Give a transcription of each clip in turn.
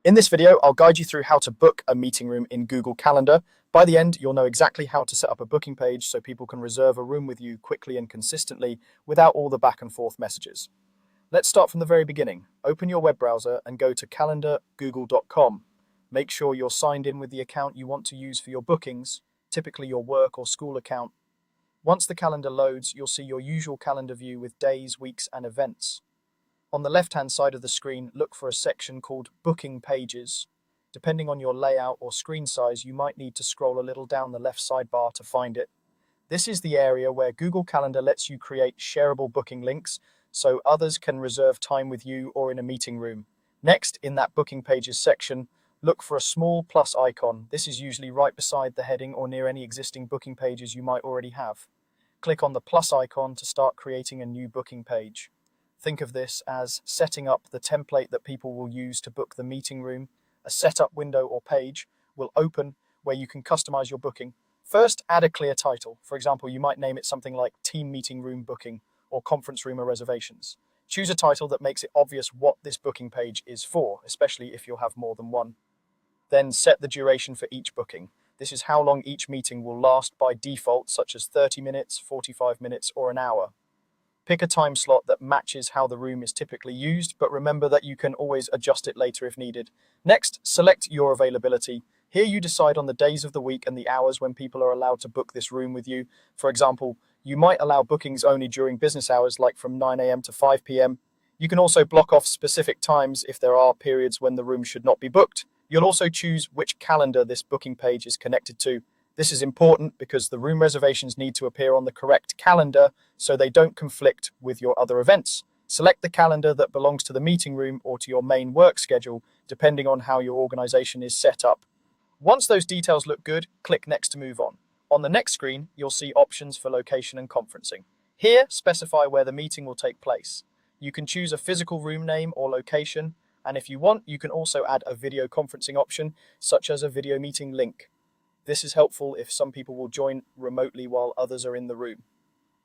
In this video, I'll guide you through how to book a meeting room in Google Calendar. By the end, you'll know exactly how to set up a booking page so people can reserve a room with you quickly and consistently without all the back and forth messages. Let's start from the very beginning. Open your web browser and go to calendargoogle.com. Make sure you're signed in with the account you want to use for your bookings, typically your work or school account. Once the calendar loads, you'll see your usual calendar view with days, weeks, and events. On the left-hand side of the screen, look for a section called Booking Pages. Depending on your layout or screen size, you might need to scroll a little down the left sidebar to find it. This is the area where Google Calendar lets you create shareable booking links so others can reserve time with you or in a meeting room. Next, in that Booking Pages section, look for a small plus icon. This is usually right beside the heading or near any existing booking pages you might already have. Click on the plus icon to start creating a new booking page. Think of this as setting up the template that people will use to book the meeting room. A setup window or page will open where you can customize your booking. First, add a clear title. For example, you might name it something like Team Meeting Room Booking or Conference Room Reservations. Choose a title that makes it obvious what this booking page is for, especially if you'll have more than one. Then set the duration for each booking. This is how long each meeting will last by default, such as 30 minutes, 45 minutes, or an hour. Pick a time slot that matches how the room is typically used, but remember that you can always adjust it later if needed. Next, select your availability. Here you decide on the days of the week and the hours when people are allowed to book this room with you. For example, you might allow bookings only during business hours, like from 9 a.m. to 5 p.m. You can also block off specific times if there are periods when the room should not be booked. You'll also choose which calendar this booking page is connected to. This is important because the room reservations need to appear on the correct calendar so they don't conflict with your other events. Select the calendar that belongs to the meeting room or to your main work schedule, depending on how your organization is set up. Once those details look good, click Next to move on. On the next screen, you'll see options for location and conferencing. Here, specify where the meeting will take place. You can choose a physical room name or location, and if you want, you can also add a video conferencing option, such as a video meeting link. This is helpful if some people will join remotely while others are in the room.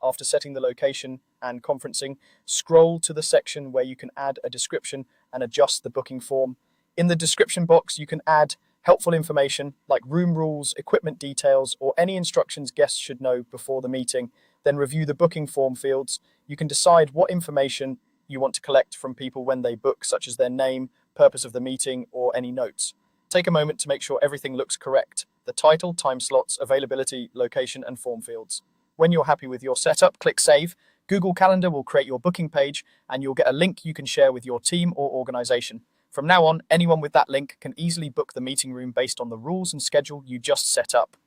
After setting the location and conferencing, scroll to the section where you can add a description and adjust the booking form. In the description box, you can add helpful information like room rules, equipment details, or any instructions guests should know before the meeting. Then review the booking form fields. You can decide what information you want to collect from people when they book, such as their name, purpose of the meeting, or any notes. Take a moment to make sure everything looks correct. The title, time slots, availability, location, and form fields. When you're happy with your setup, click Save. Google Calendar will create your booking page, and you'll get a link you can share with your team or organization. From now on, anyone with that link can easily book the meeting room based on the rules and schedule you just set up.